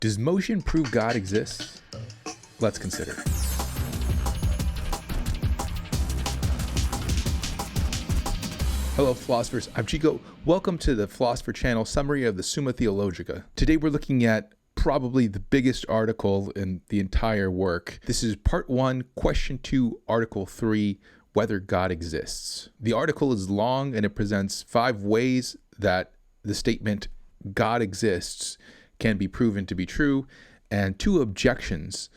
Does motion prove God exists? Let's consider. Hello, philosophers. I'm Chico. Welcome to the Philosopher Channel summary of the Summa Theologica. Today we're looking at probably the biggest article in the entire work. This is part 1, question 2, article 3, whether God exists. The article is long and it presents 5 ways that the statement God exists can be proven to be true, and 2 objections.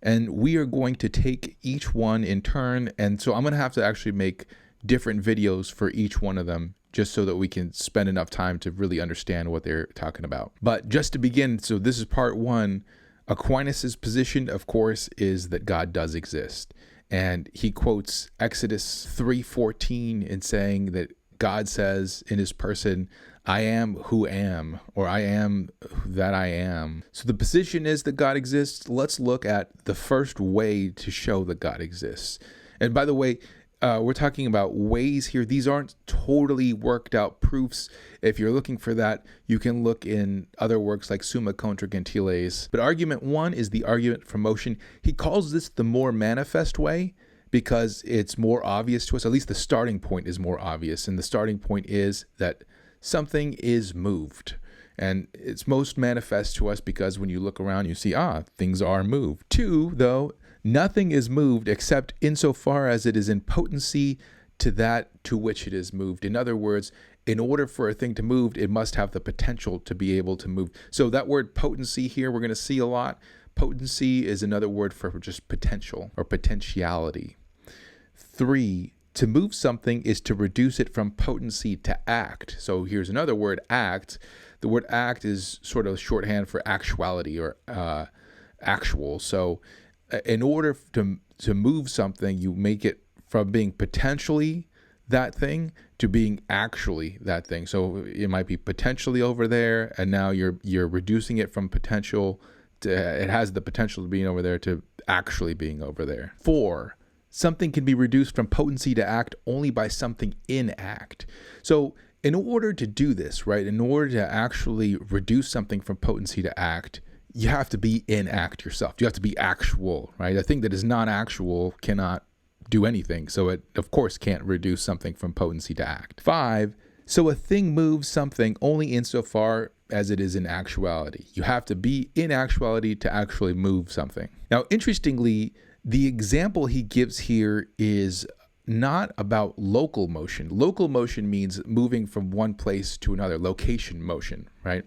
And we are going to take each one in turn, and so I'm going to have to actually make different videos for each one of them just so that we can spend enough time to really understand what they're talking about. But just to begin, so this is part 1. Aquinas' position, of course, is that God does exist. And he quotes Exodus 3:14 in saying that God says in his person, I am who am, or I am that I am. So the position is that God exists. Let's look at the first way to show that God exists. And by the way, we're talking about ways here. These aren't totally worked out proofs. If you're looking for that, you can look in other works like Summa contra Gentiles. But argument 1 is the argument from motion. He calls this the more manifest way because it's more obvious to us. At least the starting point is more obvious. And the starting point is that something is moved. And it's most manifest to us because when you look around, you see, things are moved. 2, though, nothing is moved except insofar as it is in potency to that to which it is moved. In other words, in order for a thing to move, it must have the potential to be able to move. So that word potency here, we're going to see a lot. Potency is another word for just potential or potentiality. 3, to move something is to reduce it from potency to act. So here's another word, act. The word act is sort of shorthand for actuality or actual. So in order to move something, you make it from being potentially that thing to being actually that thing. So it might be potentially over there, and now you're reducing it from potential to, it has the potential to being over there, to actually being over there. 4, something can be reduced from potency to act only by something in act. So in order to do this, right, in order to actually reduce something from potency to act, you have to be in act yourself. You have to be actual, right? A thing that is non-actual cannot do anything. So it, of course, can't reduce something from potency to act. 5, so a thing moves something only insofar as it is in actuality. You have to be in actuality to actually move something. Now, interestingly, the example he gives here is not about local motion. Local motion means moving from one place to another, location motion, right?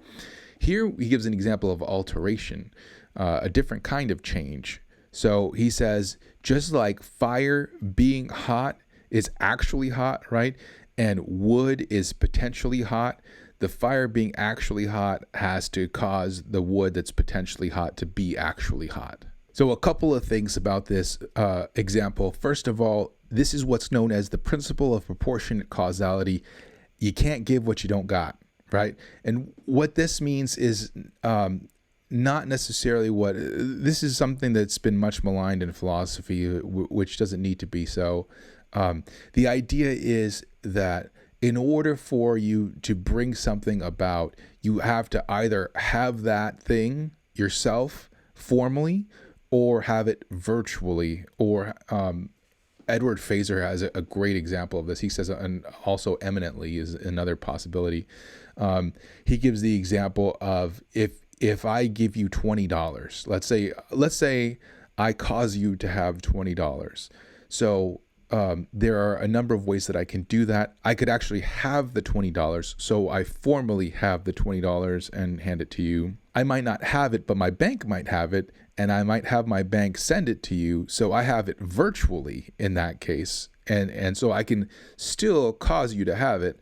Here he gives an example of alteration, a different kind of change. So he says, just like fire being hot is actually hot, right? And wood is potentially hot. The fire being actually hot has to cause the wood that's potentially hot to be actually hot. So a couple of things about this example. First of all, this is what's known as the principle of proportionate causality. You can't give what you don't got. Right. And what this means is not necessarily what this is something that's been much maligned in philosophy, which doesn't need to be so. The idea is that in order for you to bring something about, you have to either have that thing yourself formally or have it virtually, or Edward Fazer has a great example of this. He says, and also eminently is another possibility. He gives the example of if I give you $20, let's say I cause you to have $20. So there are a number of ways that I can do that. I could actually have the $20, so I formally have the $20 and hand it to you. I might not have it, but my bank might have it, and I might have my bank send it to you, so I have it virtually in that case, and so I can still cause you to have it,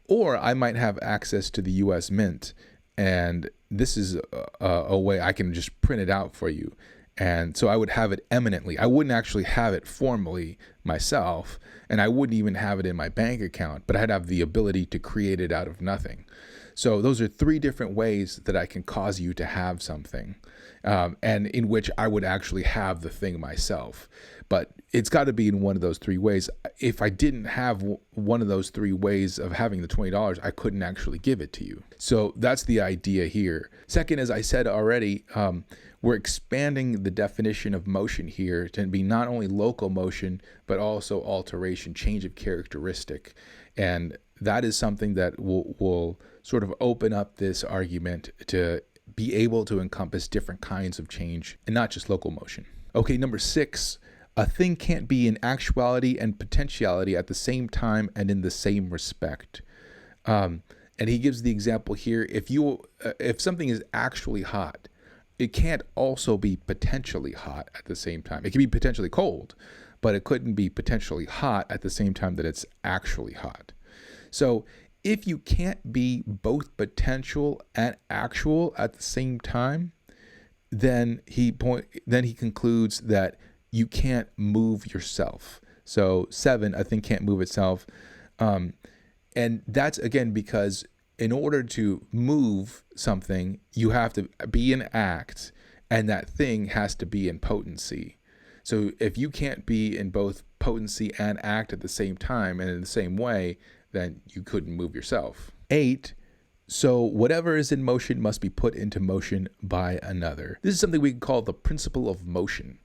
or I might have access to the U.S. Mint, and this is a way I can just print it out for you. And so I would have it eminently. I wouldn't actually have it formally myself, and I wouldn't even have it in my bank account, but I'd have the ability to create it out of nothing. So those are three different ways that I can cause you to have something, and in which I would actually have the thing myself. But it's got to be in one of those three ways. If I didn't have one of those three ways of having the $20, I couldn't actually give it to you. So that's the idea here. Second, as I said already, we're expanding the definition of motion here to be not only local motion, but also alteration, change of characteristic. And that is something that will sort of open up this argument to be able to encompass different kinds of change and not just local motion. Okay, number 6. A thing can't be in actuality and potentiality at the same time and in the same respect. And he gives the example here: if something is actually hot, it can't also be potentially hot at the same time. It can be potentially cold, but it couldn't be potentially hot at the same time that it's actually hot. So if you can't be both potential and actual at the same time, then he concludes that you can't move yourself. So 7, a thing can't move itself. And that's, again, because in order to move something, you have to be in act, and that thing has to be in potency. So if you can't be in both potency and act at the same time and in the same way, then you couldn't move yourself. 8, so whatever is in motion must be put into motion by another. This is something we can call the principle of motion.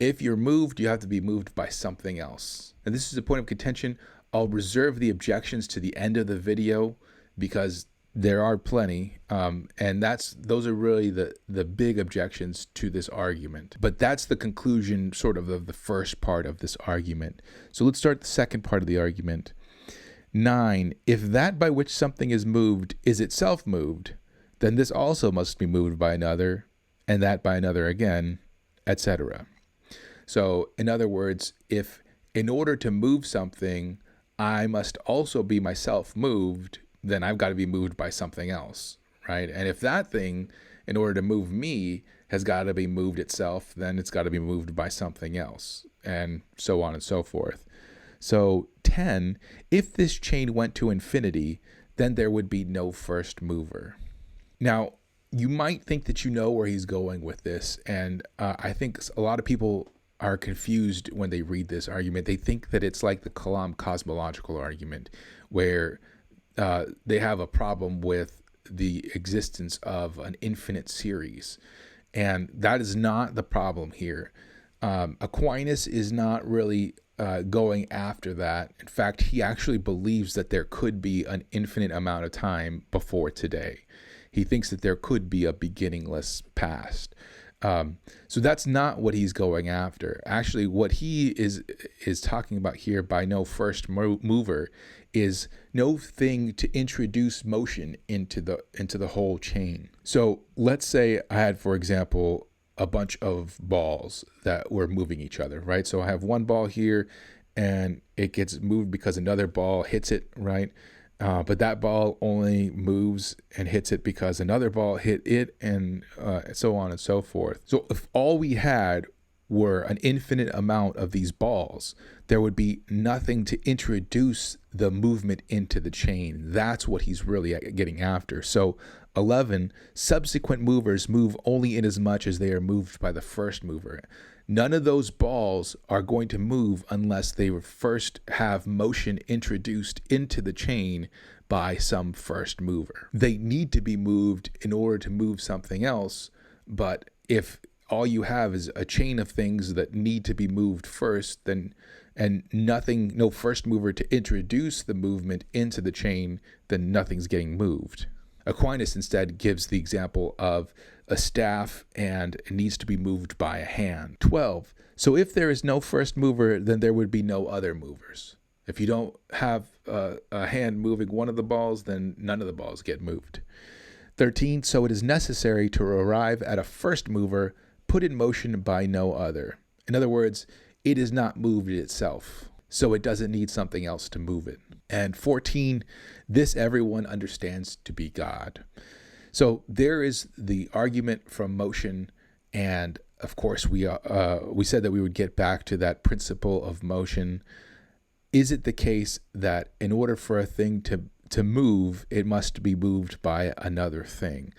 If you're moved, you have to be moved by something else. And this is a point of contention. I'll reserve the objections to the end of the video because there are plenty. And those are really the big objections to this argument. But that's the conclusion sort of the first part of this argument. So let's start the second part of the argument. 9, if that by which something is moved is itself moved, then this also must be moved by another, and that by another again, etc. So, in other words, if in order to move something, I must also be myself moved, then I've got to be moved by something else, right? And if that thing, in order to move me, has got to be moved itself, then it's got to be moved by something else, and so on and so forth. So 10, if this chain went to infinity, then there would be no first mover. Now, you might think that you know where he's going with this, and I think a lot of people are confused when they read this argument. They think that it's like the Kalam cosmological argument, where they have a problem with the existence of an infinite series. And that is not the problem here. Aquinas is not really going after that. In fact, he actually believes that there could be an infinite amount of time before today. He thinks that there could be a beginningless past. So that's not what he's going after. Actually, what he is talking about here by no first mover is no thing to introduce motion into the whole chain. So let's say I had, for example, a bunch of balls that were moving each other, right? So I have one ball here and it gets moved because another ball hits it, right? But that ball only moves and hits it because another ball hit it, and so on and so forth. So if all we had were an infinite amount of these balls, there would be nothing to introduce the movement into the chain. That's what he's really getting after. So 11, subsequent movers move only inasmuch as they are moved by the first mover. None of those balls are going to move unless they first have motion introduced into the chain by some first mover. They need to be moved in order to move something else, but if all you have is a chain of things that need to be moved first, then no first mover to introduce the movement into the chain, then nothing's getting moved. Aquinas instead gives the example of a staff and it needs to be moved by a hand. 12. So if there is no first mover, then there would be no other movers. If you don't have a hand moving one of the balls, then none of the balls get moved. 13. So it is necessary to arrive at a first mover put in motion by no other. In other words, it is not moved itself, so it doesn't need something else to move it. And 14, this everyone understands to be God. So there is the argument from motion, and of course we said that we would get back to that principle of motion. Is it the case that in order for a thing to move, it must be moved by another thing.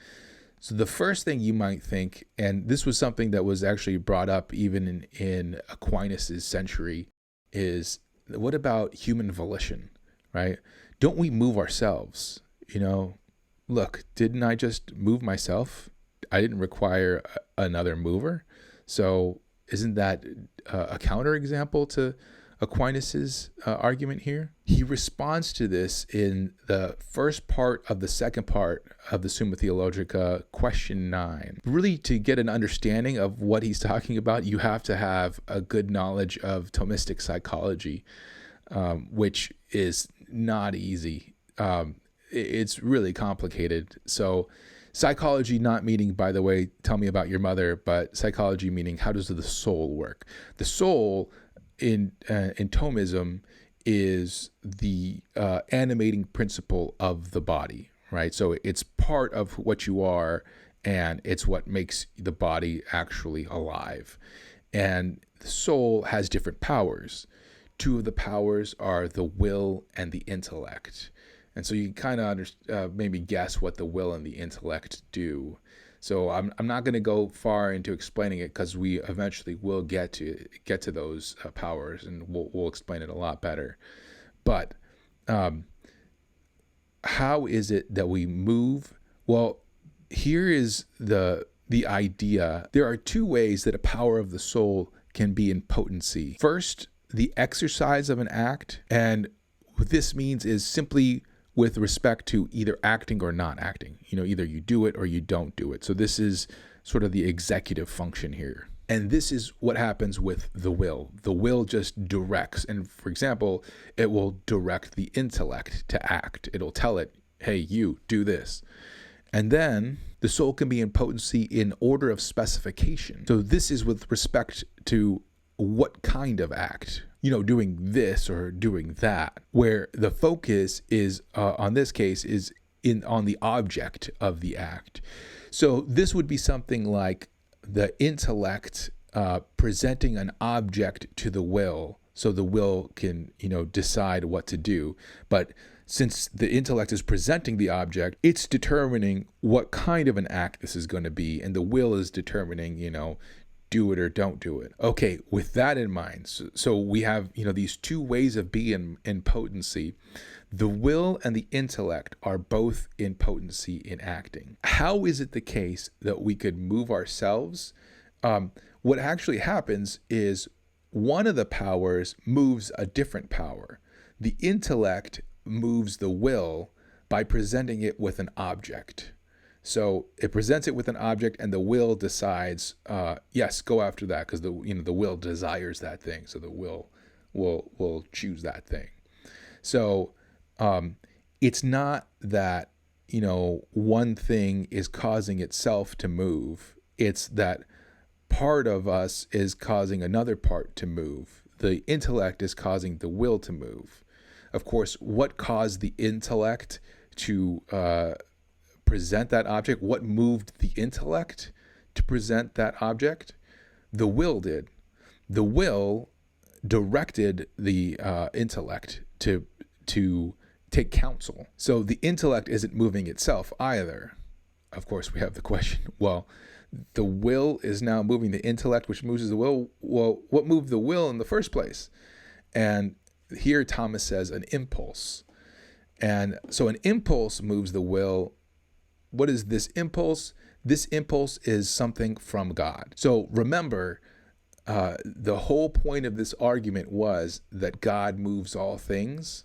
So the first thing you might think, and this was something that was actually brought up even in Aquinas' century, is what about human volition, right? Don't we move ourselves? Look, didn't I just move myself? I didn't require another mover. So isn't that a counterexample to Aquinas' argument here? He responds to this in the first part of the second part of the Summa Theologica, question 9. Really, to get an understanding of what he's talking about, you have to have a good knowledge of Thomistic psychology, which is not easy. It's really complicated. So psychology not meaning, by the way, tell me about your mother, but psychology meaning how does the soul work? The soul in Thomism is the animating principle of the body, right? So it's part of what you are, and it's what makes the body actually alive. And the soul has different powers. Two of the powers are the will and the intellect. And so you kind of maybe guess what the will and the intellect do. So I'm not going to go far into explaining it, because we eventually will get to those powers, and we'll explain it a lot better. But how is it that we move? Well, here is the idea. There are two ways that a power of the soul can be in potency. First, the exercise of an act, and what this means is simply with respect to either acting or not acting. Either you do it or you don't do it. So this is sort of the executive function here. And this is what happens with the will. The will just directs. And for example, it will direct the intellect to act. It'll tell it, hey, you do this. And then the soul can be in potency in order of specification. So this is with respect to what kind of act, doing this or doing that, where the focus is, on this case, is on the object of the act. So this would be something like the intellect presenting an object to the will, so the will can, decide what to do. But since the intellect is presenting the object, it's determining what kind of an act this is going to be, and the will is determining, do it or don't do it. Okay, with that in mind, so we have, these two ways of being in potency. The will and the intellect are both in potency in acting. How is it the case that we could move ourselves? What actually happens is one of the powers moves a different power. The intellect moves the will by presenting it with an object. So it presents it with an object, and the will decides, yes, go after that, because the will desires that thing. So the will choose that thing. So it's not that one thing is causing itself to move. It's that part of us is causing another part to move. The intellect is causing the will to move. Of course, what caused the intellect to present that object? What moved the intellect to present that object? The will did. The will directed the intellect to take counsel. So the intellect isn't moving itself either. Of course, we have the question, well, the will is now moving the intellect, which moves the will. Well, what moved the will in the first place? And here Thomas says an impulse. And so an impulse moves the will. What is this impulse? This impulse is something from God. So remember, the whole point of this argument was that God moves all things.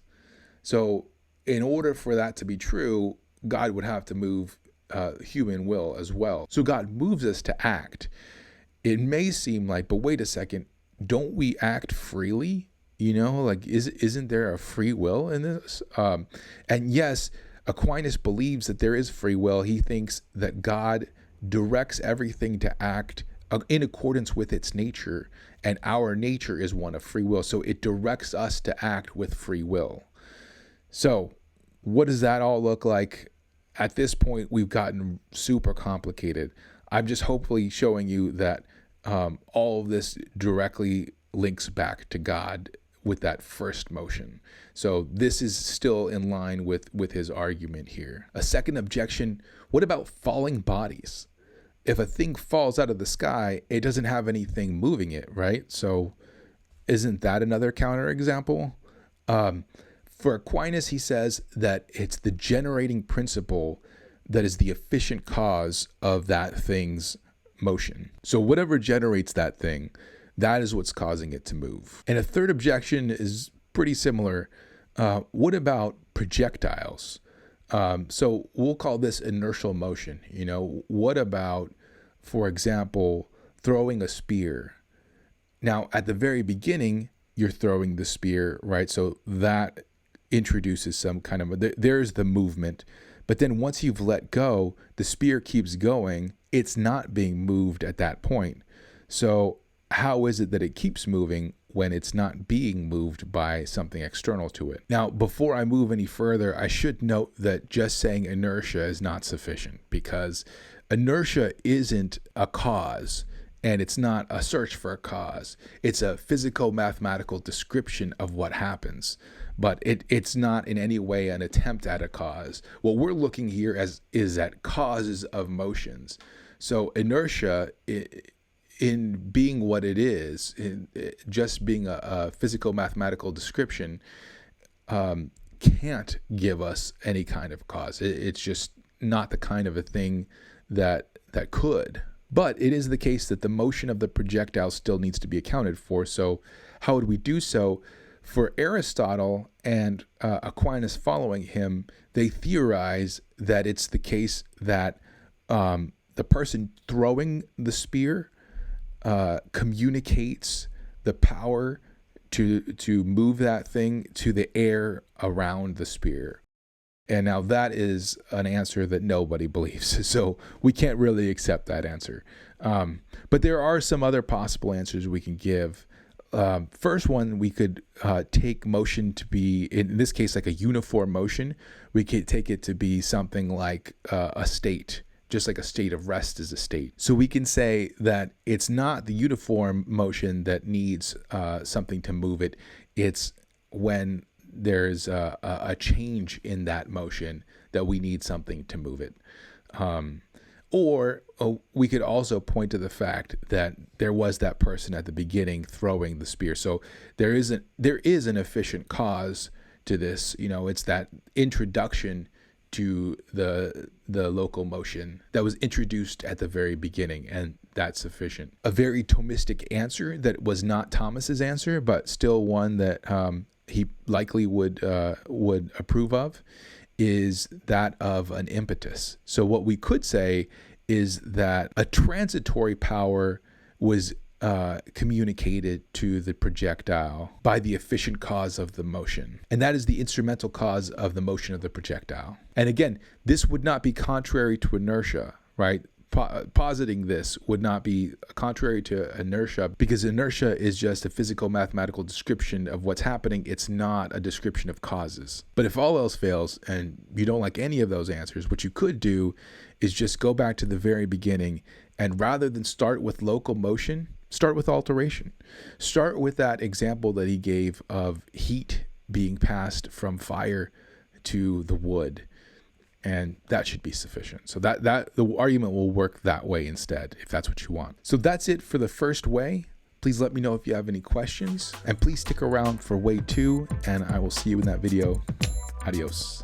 So in order for that to be true, God would have to move human will as well. So God moves us to act. It may seem like, but wait a second, don't we act freely? Isn't there a free will in this? And yes, Aquinas believes that there is free will. He thinks that God directs everything to act in accordance with its nature, and our nature is one of free will. So it directs us to act with free will. So what does that all look like? At this point, we've gotten super complicated. I'm just hopefully showing you that all of this directly links back to God with that first motion. So this is still in line with his argument here. A second objection, what about falling bodies? If a thing falls out of the sky, it doesn't have anything moving it, right? So isn't that another counterexample? For Aquinas, he says that it's the generating principle that is the efficient cause of that thing's motion. So whatever generates that thing, that is what's causing it to move. And a third objection is pretty similar. What about projectiles? So we'll call this inertial motion. What about, for example, throwing a spear? Now, at the very beginning, you're throwing the spear, right? So that introduces some kind of, there's the movement. But then once you've let go, the spear keeps going. It's not being moved at that point. So how is it that it keeps moving when it's not being moved by something external to it? Now, before I move any further, I should note that just saying inertia is not sufficient, because inertia isn't a cause, and it's not a search for a cause. It's a physico-mathematical description of what happens, but it's not in any way an attempt at a cause. What we're looking here is at causes of motions. So inertia, in being what it is, in just being a physico-mathematical description, can't give us any kind of cause. It's just not the kind of a thing that could. But it is the case that the motion of the projectile still needs to be accounted for. So how would we do so? For Aristotle and Aquinas following him, they theorize that it's the case that the person throwing the spear communicates the power to move that thing to the air around the spear. And now that is an answer that nobody believes. So we can't really accept that answer. But there are some other possible answers we can give. First one, we could take motion to be, in this case, like a uniform motion. We could take it to be something like a state, just like a state of rest is a state. So we can say that it's not the uniform motion that needs something to move it. It's when there's a change in that motion that we need something to move it. Or we could also point to the fact that there was that person at the beginning throwing the spear. So there is an efficient cause to this. It's that introduction to the local motion that was introduced at the very beginning, and that's sufficient. A very Thomistic answer that was not Thomas's answer, but still one that he likely would approve of, is that of an impetus. So what we could say is that a transitory power was communicated to the projectile by the efficient cause of the motion. And that is the instrumental cause of the motion of the projectile. And again, this would not be contrary to inertia, right? Positing this would not be contrary to inertia, because inertia is just a physical-mathematical description of what's happening. It's not a description of causes. But if all else fails and you don't like any of those answers, what you could do is just go back to the very beginning, and rather than start with local motion, start with alteration. Start with that example that he gave of heat being passed from fire to the wood. And that should be sufficient. So that the argument will work that way instead, if that's what you want. So that's it for the first way. Please let me know if you have any questions, and please stick around for way 2, and I will see you in that video. Adios.